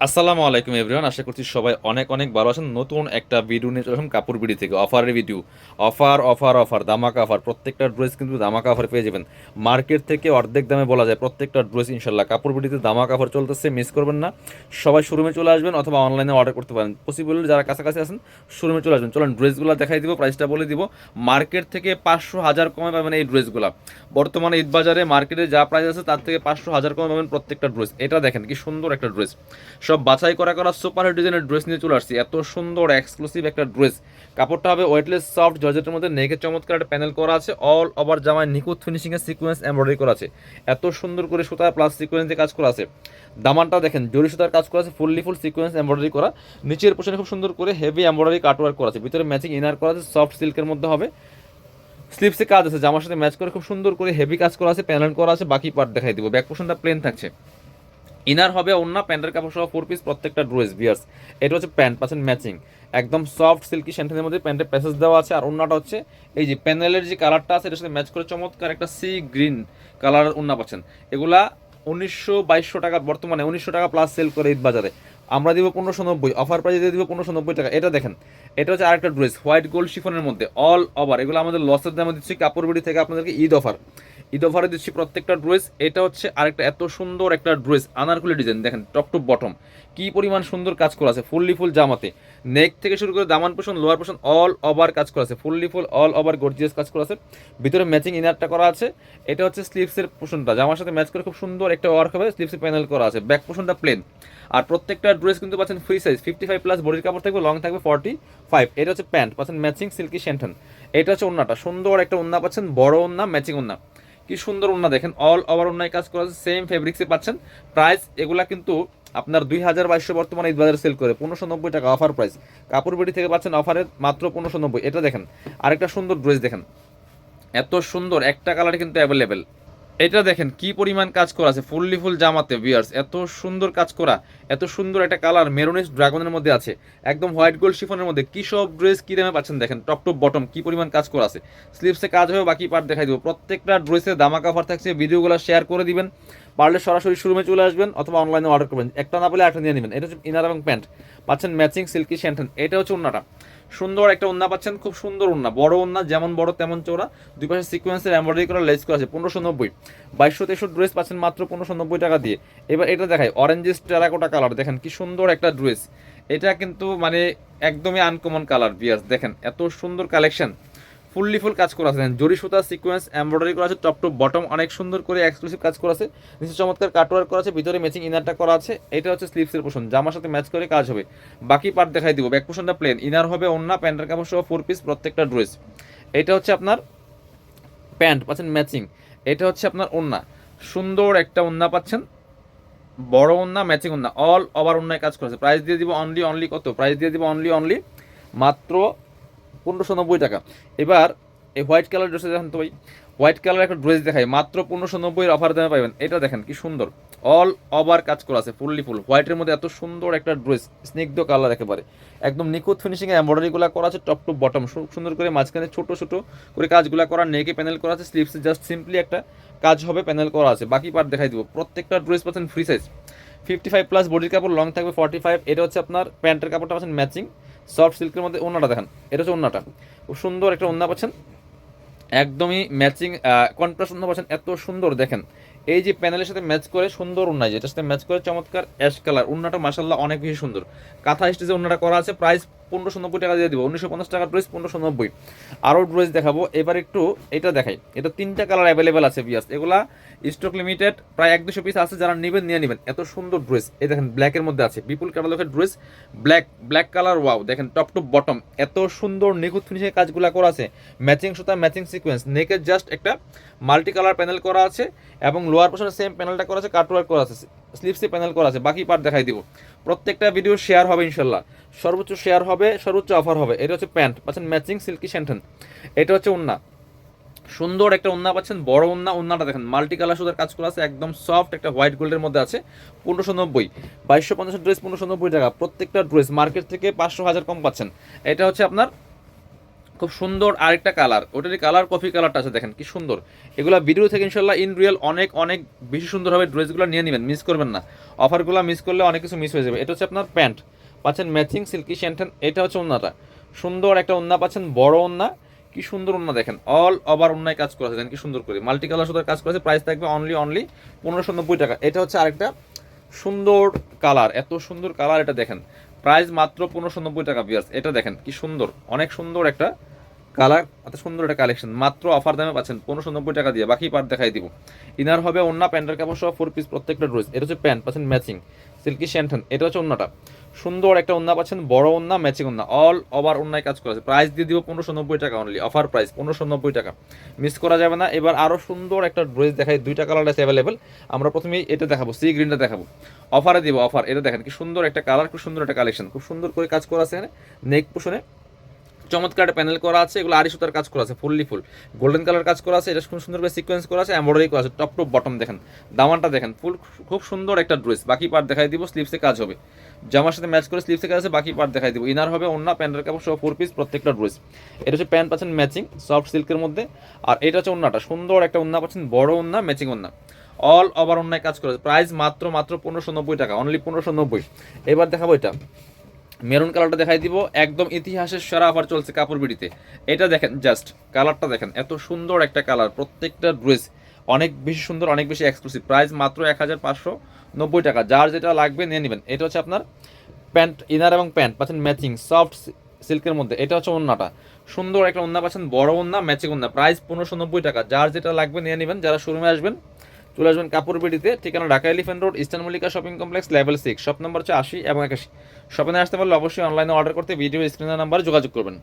আসসালামু আলাইকুম এভরিওয়ান, আশা করছি সবাই অনেক অনেক ভালো আছেন। নতুন একটা ভিডিও নিয়ে চলে আসলাম কাপড় বিডি থেকে। অফারের ভিডিও, অফার অফার অফার, ধামাকা অফার। প্রত্যেকটা ড্রেস কিন্তু ধামাকা অফার পেয়ে যাবেন, মার্কেট থেকে অর্ধেক দামে বলা যায় প্রত্যেকটা ড্রেস। ইনশাল্লাহ কাপড় বিডিতে ধামাকা অফার চলতেছে, মিস করবেন না। সবাই শোরুমে চলে আসবেন অথবা অনলাইনে অর্ডার করতে পারেন, পসিবল যারা কাছাকাছি আছেন শোরুমে চলে আসবেন। চলেন ড্রেসগুলো দেখাই দিব, প্রাইসটা বলে দিব। মার্কেট থেকে 500 1000 কমে পাবেন এই ড্রেসগুলো। বর্তমানে ঈদ বাজারে মার্কেটে যা প্রাইস আছে তার থেকে 500 1000 কমে পাবেন প্রত্যেকটা ড্রেস। এটা দেখেন কি সুন্দর একটা ড্রেস, সব বাছাই করা করা সুপার ডিজাইনের ড্রেস নিয়ে চলে আসছি। এত সুন্দর এক্সক্লুসিভ একটা ড্রেস, কাপড়টা হবে ওয়েটলেস সফট জর্জেটের মধ্যে, নেকের চমৎকার একটা প্যানেল করা আছে, অল ওভার জামায় নিখুঁত ফিনিশিংয়ের সিকোয়েন্স এমব্রয়ডারি করা আছে। এত সুন্দর করে সুতা প্লাস সিকোয়েন্সে কাজ করা আছে। দামানটা দেখেন জরি সুতার কাজ করা আছে, ফুললি ফুল সিকোয়েন্স এমব্রয়ডারি করা। নিচের পোশনে খুব সুন্দর করে হেভি এমব্রয়ডারি কাটওয়ার্ক করা আছে, ভিতরে ম্যাচিং ইনার করা আছে, সফট সিল্কের মধ্যে হবে। স্লিপসে কাজ আছে, জামার সাথে ম্যাচ করে খুব সুন্দর করে হেভি কাজ করা আছে, প্যানেল করা আছে। বাকি পার্ট দেখাই দিব। ব্যাক পোর্শনটা প্লেন থাকছে, ইনার হবে ওন্না, প্যান্টের কাপড় সহ 4 পিস প্রত্যেকটা ড্রেস বিয়ার্স। এটা হচ্ছে প্যান্ট, পাচ্ছেন ম্যাচিং একদম সফট সিল্কি শ্যান্টেনের মধ্যে প্যান্টের প্যাসেজ দেওয়া আছে। আর ওন্নাটা হচ্ছে এই যে প্যানেলের যে কালারটা আছে এটার সাথে ম্যাচ করে চমৎকার একটা সি গ্রিন কালার ওন্না পাচ্ছেন। এগুলা 1900 2200 টাকা, বর্তমানে 1900 টাকা প্লাস সেল করে ঈদ বাজারে। আমরা দিব 1590, অফার প্রাইসে দিয়ে দিব 1590 টাকা। এটা দেখেন, এটা হচ্ছে আরেকটা ড্রেস হোয়াইট গোল্ড শিফনের মধ্যে অল ওভার। এগুলো আমাদের লসের দামে দিচ্ছি কাপড় বিড়ি থেকে আপনাদেরকে ঈদ অফার। ঈদ অফারে দিচ্ছি প্রত্যেকটা ড্রেস। এটা হচ্ছে আরেকটা এত সুন্দর একটা ড্রেস, আনারকুলি ডিজাইন দেখেন, টপ টু বটম কি পরিমাণ সুন্দর কাজ করা আছে। ফুললি ফুল জামাতে নেক থেকে শুরু করে দামান পোষণ লোয়ার পোষণ অল ওভার কাজ করা আছে, fully full all over gorgeous কাজ করা আছে। ভিতরে ম্যাচিং ইনারটা করা আছে। এটা হচ্ছে স্লিভসের পোষণটা জামার সাথে ম্যাচ করে খুব সুন্দর একটা ওয়ার্ক হবে, স্লিভসে প্যানেল করা আছে। Back পোষণটা plane. আর প্রত্যেকটা ড্রেস কিন্তু পাচ্ছেন ফ্রি সাইজ, 55 প্লাস বডির কাপড় থাকবে, লং থাকবে 45। এটা হচ্ছে প্যান্ট, পাচ্ছেন ম্যাচিং সিল্কি শ্যান্টন। এটা হচ্ছে ওন্নাটা, সুন্দর একটা ওন্না পাচ্ছেন, বড় ওন্না, ম্যাচিং ওন্না। কি সুন্দর ওন্না দেখেন, অল ওভার ওন্নায় কাজ করা আছে, সেম ফেব্রিক্সে পাচ্ছেন। প্রাইস এগুলা কিন্তু আপনার 2200 বর্তমানে ঈদ বাজারে সেল করে 1590 টাকা অফার প্রাইস। কাপড় বিড়ি থেকে পাচ্ছেন অফারে মাত্র 1590। এটা দেখেন আরেকটা সুন্দর ড্রেস দেখেন, এত সুন্দর একটা কালারে কিন্তু অ্যাভেলেবেল। এটা দেখেন কি পরিমাণ কাজ করা আছে, ফুললি ফুল জামাতে বিয়ার্স, এত সুন্দর কাজ করা, এত সুন্দর একটা কালার মেরুনিশ ড্রাগনের মধ্যে আছে, একদম হোয়াইট গোল্ড শিফনের মধ্যে। কি সব ড্রেস কি দামে পাচ্ছেন দেখেন, টপ টু বটম কি পরিমাণ কাজ করা আছে। স্লিপসে কাজ হবে, বাকি পার্ট দেখাই দেবো। প্রত্যেকটা ড্রেসের ধামাকা অফার থাকছে, ভিডিওগুলো শেয়ার করে দিবেন। পারলে সরাসরি শোরুমে চলে আসবেন অথবা অনলাইনে অর্ডার করবেন, একটা না পেলে একটা নিয়ে নেবেন। এটা হচ্ছে ইনার এবং প্যান্ট, পাচ্ছেন ম্যাচিং সিল্কি শ্যান্টন। এটা হচ্ছে ওন্নাটা, সুন্দর একটা ওন্না পাচ্ছেন, খুব সুন্দর ওন্না, বড় ওন্না, যেমন বড় তেমন চৌড়া, দুই পাশে সিকোয়েন্সের এমব্রয়ডারি করা লেস করা আছে। 1590, 2200 ড্রেস পাচ্ছেন মাত্র 1590 টাকা দিয়ে। এবার এটা দেখায় অরেঞ্জিস টেরাকোটা কালার, দেখেন কি সুন্দর একটা ড্রেস। এটা কিন্তু মানে একদমই আনকমন কালার বিয়ার্স, দেখেন এত সুন্দর কালেকশন, ফুললি ফুল কাজ করা আছে। জরি সুতা সিকোয়েন্স এমব্রয়ডারি করা আছে, টপ টু বটম অনেক সুন্দর করে এক্সক্লুসিভ কাজ করা আছে। নিচে চমৎকার কাটওয়ার্ক করা আছে, ভিতরে ম্যাচিং ইনারটা করা আছে। এটা হচ্ছে স্লিভসের পোর্শন, জামার সাথে ম্যাচ করে কাজ হবে। বাকি পার্ট দেখাই দিব। ব্যাক পোর্শনটা প্লেন, ইনার হবে ওন্না, প্যান্টের কাপড় সহ 4 পিস প্রত্যেকটা ড্রেস। এটা হচ্ছে আপনার প্যান্ট, পাচ্ছেন ম্যাচিং। এটা হচ্ছে আপনার ওন্না, সুন্দর একটা ওন্না পাচ্ছেন, বড় ওন্না, ম্যাচিং ওন্না, অল ওভার ওন্নায় কাজ করেছে। প্রাইস দিয়ে দিব অনলি অনলি কত, প্রাইস দিয়ে দিব অনলি অনলি মাত্র 1590 টাকা। এবার এই হোয়াইট কালার ড্রেসে দেখেন তো ভাই, হোয়াইট কালার একটা ড্রেস দেখাই, মাত্র 1590 অফার দামে পাবেন। এটা দেখেন কি সুন্দর, অল ওভার কাজ করা আছে, ফুললি ফুল হোয়াইটের মধ্যে এত সুন্দর একটা ড্রেস, স্নিগ্ধ কালার একেবারে, একদম নিখুঁত ফিনিশিংয়ে এমব্রয়ডারিগুলো করা আছে, টপ টু বটম সুন্দর করে, মাঝখানে ছোট ছোট করে কাজগুলো করা, নেকে প্যানেল করা আছে, স্লিভসে জাস্ট সিম্পলি একটা কাজ হবে, প্যানেল করা আছে। বাকি পার্ট দেখাই দিব। প্রত্যেকটা ড্রেস পাচ্ছেন ফ্রি সাইজ, 55 প্লাস বডির কাপড়, লং থাকবে 45। এটা হচ্ছে আপনার প্যান্টের কাপড়টা পাচ্ছেন ম্যাচিং সফট সিল্কের মধ্যে। ওন্নাটা দেখেন, এটা হচ্ছে ওন্নাটা, খুব সুন্দর একটা ওন্না পাচ্ছেন, একদমই ম্যাচিং কন্ট্রাস্ট ওন্না পাচ্ছেন, এত সুন্দর দেখেন। এই যে প্যানেলের সাথে ম্যাচ করে সুন্দর ওন্না, যেটার সাথে ম্যাচ করে চমৎকার অ্যাশ কালার ওন্নাটা, মাসাল্লাহ অনেক বেশি সুন্দর। কাঁথা স্টিচে ওন্নাটা করা আছে। প্রাইস 1590 টাকা দিয়ে দিব, 1950 টাকা ড্রেস 1590। আরও ড্রেস দেখাবো এবার একটু, এটা দেখাই। এটা 3টা কালার অ্যাভেলেবেল আছে বিয়াস, এগুলা স্টক লিমিটেড, প্রায় 1-200 পিস আছে, যারা নেবেন নিয়ে নেবেন। এত সুন্দর ড্রেস, এই দেখেন ব্ল্যাকের মধ্যে আছে, বিপুল ক্যাটালগের ড্রেস, ব্ল্যাক কালার, ওয়াও দেখেন টপ টু বটম এত সুন্দর নিখুঁত ফিনিশিং কাজগুলো করা আছে, ম্যাচিং সুতা, ম্যাচিং সিকোয়েন্স, নেকের জাস্ট একটা মাল্টি কালার প্যানেল করা আছে এবং লোয়ার পোর্শনে সেম প্যানেলটা করা আছে, কাটওয়ার্ক করা আছে, স্লিভসে প্যানেল করা আছে। বাকি পার্ট দেখাই দিব। প্রত্যেকটা ভিডিও শেয়ার হবে ইনশাল্লাহ, সর্বোচ্চ শেয়ার হবে, সর্বোচ্চ অফার হবে। এটা হচ্ছে প্যান্ট, পাচ্ছেন ম্যাচিং সিল্কি শ্যান্টন। এটা হচ্ছে ওন্না, সুন্দর একটা ওন্না পাচ্ছেন, বড় ওন্না, ওন্নাটা দেখেন মাল্টি কালার সুতার কাজ করা আছে, একদম সফট একটা হোয়াইট গোল্ডের মধ্যে আছে। 1590, 2250 ড্রেস 1590 টাকা প্রত্যেকটা ড্রেস, মার্কেট থেকে 500 1000 কম পাচ্ছেন। এটা হচ্ছে আপনার খুব সুন্দর আরেকটা কালার, ওটারই কালার কফি কালারটা আছে, দেখেন কি সুন্দর। এগুলো ভিডিও থেকে ইনশাল্লাহ ইন রিয়েল অনেক অনেক বেশি সুন্দর হবে। ড্রেসগুলো নিয়ে নেবেন, মিস করবেন না। অফারগুলো মিস করলে অনেক কিছু মিস হয়ে যাবে। এটা হচ্ছে আপনার প্যান্ট, পাচ্ছেন ম্যাচিং সিল্কি শ্যান্টেন। এটা হচ্ছে ওন্নাটা, সুন্দর একটা ওন্না পাচ্ছেন, বড় ওন্না, কি সুন্দর ওন্না দেখেন, অল ওভার ওন্নায় কাজ করা আছে, দেখেন কি সুন্দর করে মাল্টি কালার সুতার কাজ করেছে। প্রাইস থাকবে অনলি 1590 টাকা। এটা হচ্ছে আরেকটা সুন্দর কালার, এত সুন্দর কালার, এটা দেখেন প্রাইস মাত্র 1590 টাকা ভিউয়ার্স। এটা দেখেন কি সুন্দর, অনেক সুন্দর একটা কালার, এত সুন্দর একটা কালেকশন, মাত্র অফার দামে পাচ্ছেন 1590 টাকা দিয়ে। বাকি পার্ট দেখাই দিব। ইনার হবে ওন্না, প্যান্টের কাপড় সহ 4 পিস প্রত্যেকটা ড্রেস। এটা হচ্ছে প্যান্ট পাচ্ছেন ম্যাচিং সিল্কি শ্যান্টন। এটা হচ্ছে ওন্নাটা, সুন্দর একটা ওন্না পাচ্ছেন, বড় ওন্না, ম্যাচিং ওন্না, অল ওভার ওন্নায় কাজ করা আছে। প্রাইস দিয়ে দিব 1590 টাকা অনলি, অফার প্রাইস 1590 টাকা, মিস করা যাবে না। এবার আরও সুন্দর একটা ড্রেস দেখাই, দুইটা কালার আছে অ্যাভেলেবেল। আমরা প্রথমেই এটা দেখাবো, সি গ্রিনটা দেখাবো, অফারে দিব অফার। এটা দেখেন কি সুন্দর একটা কালার, খুব সুন্দর একটা কালেকশন, খুব সুন্দর করে কাজ করা আছে। নেক পোষণে চমৎকার প্যানেল করা আছে, এগুলো আড়ি সুতার কাজ করা আছে, ফুললি ফুল গোল্ডেন কালার কাজ করা আছে। এটা খুব সুন্দর করে সিকোয়েন্স করা আছে, এমব্রয়ডারি করা আছে, টপ টু বটম দেখেন, দামানটা দেখেন, ফুল খুব সুন্দর একটা ড্রেস। বাকি পার্ট দেখাই দিব, স্লিভসে কাজ হবে, জামার সাথে ম্যাচ করে স্লিভসে কাজ আছে। বাকি পার্ট দেখাই দিব। ইনার হবে ওন্না, প্যান্টের কাপড় সহ 4 পিস প্রত্যেকটা ড্রেস। এটা হচ্ছে প্যান্ট পাচ্ছেন ম্যাচিং সফট সিল্কের মধ্যে, আর এটা হচ্ছে ওন্নাটা, সুন্দর একটা ওন্না পাচ্ছেন, বড় ওন্না, ম্যাচিং ওন্না, অল ওভার ওন্নায় কাজ করা আছে। প্রাইস মাত্র 1590 টাকা, অনলি 1590। এবার দেখাবো এটা মেরুন কালারটা দেখাই দিব, একদম ইতিহাসের সেরা অফার চলছে কাপড় বিড়িতে। এটা দেখেন, জাস্ট কালারটা দেখেন, এত সুন্দর একটা কালার, প্রত্যেকটা ড্রেস অনেক বেশি সুন্দর, অনেক বেশি এক্সক্লুসিভ। প্রাইস মাত্র 1590 টাকা, যার যেটা লাগবে নিয়ে নেবেন। এটা হচ্ছে আপনার প্যান্ট, ইনার এবং প্যান্ট পাচ্ছেন ম্যাচিং সফট সিল্কের মধ্যে। এটা হচ্ছে ওন্নাটা, সুন্দর একটা ওন্না পাচ্ছেন, বড় ওন্না, ম্যাচিং ওন্না, প্রাইস 1590 টাকা, যার যেটা লাগবে নিয়ে নেবেন। যারা শোরুমে আসবেন চলে আসবেন কাপড় বিডিতে, ঠিকানা Dhaka elephant road, eastern Mallika shopping complex, level 6, shop number হচ্ছে 80 এবং 81। শপিংয়ে আসতে পারলে অবশ্যই অনলাইনে অর্ডার করতে ভিডিও স্ক্রিনের নাম্বারে যোগাযোগ করবেন।